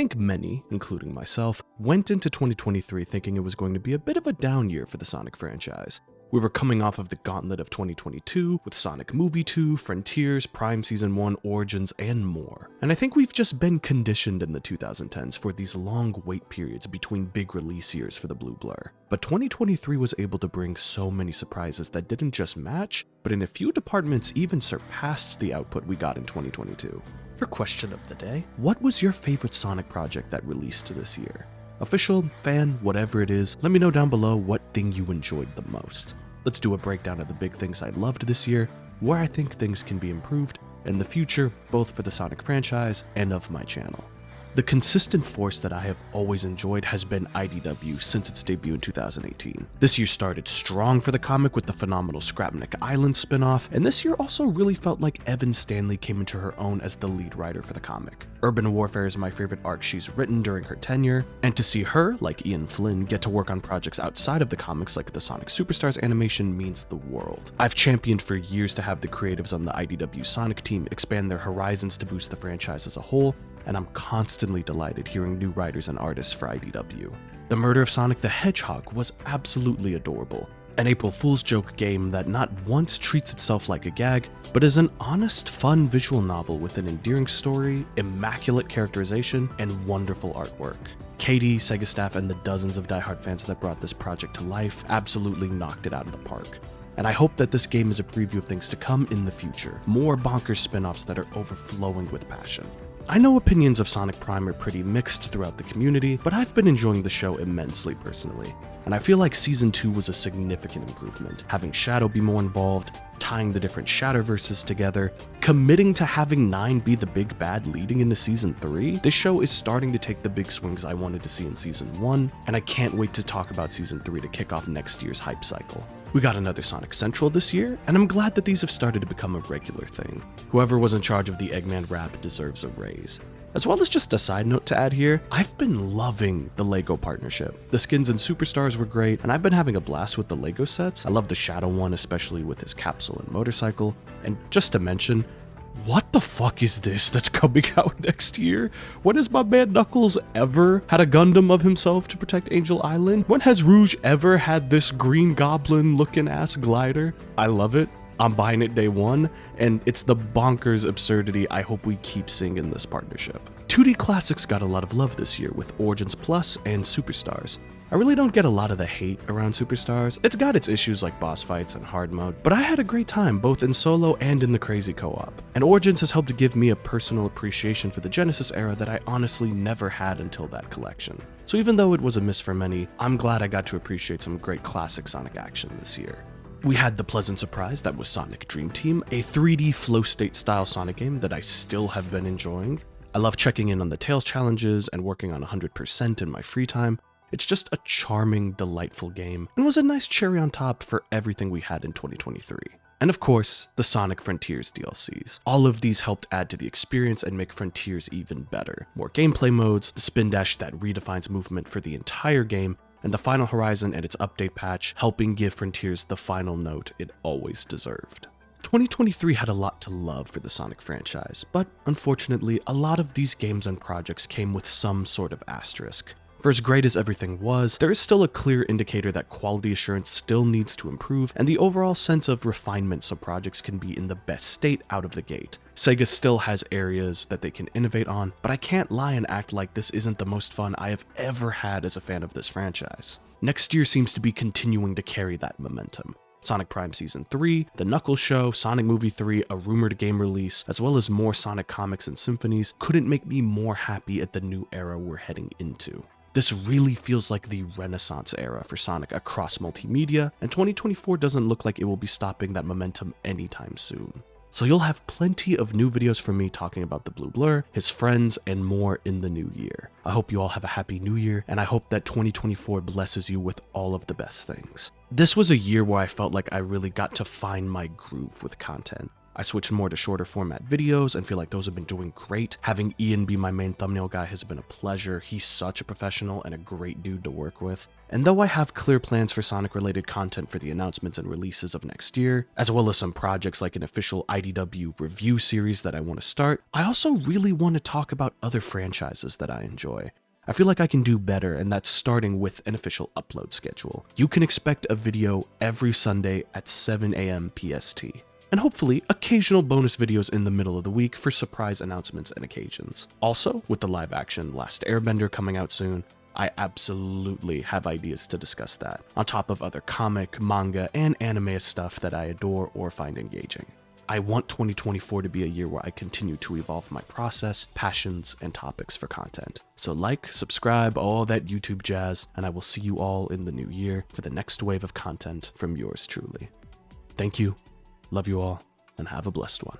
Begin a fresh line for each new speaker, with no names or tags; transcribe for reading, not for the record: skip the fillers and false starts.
think many, including myself, went into 2023 thinking it was going to be a bit of a down year for the Sonic franchise. We were coming off of the gauntlet of 2022 with Sonic Movie 2, Frontiers, Prime Season 1, Origins, and more. And I think we've just been conditioned in the 2010s for these long wait periods between big release years for the Blue Blur. But 2023 was able to bring so many surprises that didn't just match, but in a few departments even surpassed the output we got in 2022. For question of the day, what was your favorite Sonic project that released this year? Official, fan, whatever it is, let me know down below what thing you enjoyed the most. Let's do a breakdown of the big things I loved this year, where I think things can be improved in the future, both for the Sonic franchise and of my channel. The consistent force that I have always enjoyed has been IDW since its debut in 2018. This year started strong for the comic with the phenomenal Scrapnik Island spin-off, and this year also really felt like Evan Stanley came into her own as the lead writer for the comic. Urban Warfare is my favorite arc she's written during her tenure, and to see her, like Ian Flynn, get to work on projects outside of the comics like the Sonic Superstars animation means the world. I've championed for years to have the creatives on the IDW Sonic team expand their horizons to boost the franchise as a whole, and I'm constantly delighted hearing new writers and artists for IDW. The murder of Sonic the Hedgehog was absolutely adorable, an April Fool's joke game that not once treats itself like a gag, but is an honest, fun visual novel with an endearing story, immaculate characterization, and wonderful artwork. Katie, SEGA staff, and the dozens of diehard fans that brought this project to life absolutely knocked it out of the park. And I hope that this game is a preview of things to come in the future, more bonkers spin-offs that are overflowing with passion. I know opinions of Sonic Prime are pretty mixed throughout the community, but I've been enjoying the show immensely personally, and I feel like Season 2 was a significant improvement, having Shadow be more involved, tying the different Shatterverses together, committing to having 9 be the big bad leading into Season 3. This show is starting to take the big swings I wanted to see in Season 1, and I can't wait to talk about Season 3 to kick off next year's hype cycle. We got another Sonic Central this year, and I'm glad that these have started to become a regular thing. Whoever was in charge of the Eggman rap deserves a raise. As well as just a side note to add here, I've been loving the LEGO partnership. The skins in Superstars were great, and I've been having a blast with the LEGO sets. I love the Shadow one, especially with his capsule and motorcycle. And just to mention, what the fuck is this that's coming out next year? When has my man Knuckles ever had a Gundam of himself to protect Angel Island? When has Rouge ever had this Green Goblin looking ass glider? I love it. I'm buying it day one, and it's the bonkers absurdity I hope we keep seeing in this partnership. 2D Classics got a lot of love this year with Origins Plus and Superstars. I really don't get a lot of the hate around Superstars. It's got its issues like boss fights and hard mode, but I had a great time both in solo and in the crazy co-op. And Origins has helped to give me a personal appreciation for the Genesis era that I honestly never had until that collection. So even though it was a miss for many, I'm glad I got to appreciate some great classic Sonic action this year. We had the pleasant surprise that was Sonic Dream Team, a 3D flow state style Sonic game that I still have been enjoying. I love checking in on the Tails challenges and working on 100% in my free time. It's just a charming, delightful game, and was a nice cherry on top for everything we had in 2023. And of course, the Sonic Frontiers DLCs. All of these helped add to the experience and make Frontiers even better. More gameplay modes, the spin dash that redefines movement for the entire game, and the final horizon and its update patch helping give Frontiers the final note it always deserved. 2023 had a lot to love for the Sonic franchise, but unfortunately, a lot of these games and projects came with some sort of asterisk. For as great as everything was, there is still a clear indicator that quality assurance still needs to improve, and the overall sense of refinement so projects can be in the best state out of the gate. SEGA still has areas that they can innovate on, but I can't lie and act like this isn't the most fun I have ever had as a fan of this franchise. Next year seems to be continuing to carry that momentum. Sonic Prime Season 3, The Knuckles Show, Sonic Movie 3, a rumored game release, as well as more Sonic comics and symphonies couldn't make me more happy at the new era we're heading into. This really feels like the Renaissance era for Sonic across multimedia, and 2024 doesn't look like it will be stopping that momentum anytime soon. So you'll have plenty of new videos from me talking about the Blue Blur, his friends, and more in the new year. I hope you all have a happy new year, and I hope that 2024 blesses you with all of the best things. This was a year where I felt like I really got to find my groove with content. I switched more to shorter format videos and feel like those have been doing great. Having Ian be my main thumbnail guy has been a pleasure. He's such a professional and a great dude to work with. And though I have clear plans for Sonic related content for the announcements and releases of next year, as well as some projects like an official IDW review series that I want to start, I also really want to talk about other franchises that I enjoy. I feel like I can do better, and that's starting with an official upload schedule. You can expect a video every Sunday at 7 AM PST. And hopefully, occasional bonus videos in the middle of the week for surprise announcements and occasions. Also, with the live action Last Airbender coming out soon, I absolutely have ideas to discuss that, on top of other comic, manga, and anime stuff that I adore or find engaging. I want 2024 to be a year where I continue to evolve my process, passions, and topics for content. So like, subscribe, all that YouTube jazz, and I will see you all in the new year for the next wave of content from yours truly. Thank you, love you all, and have a blessed one.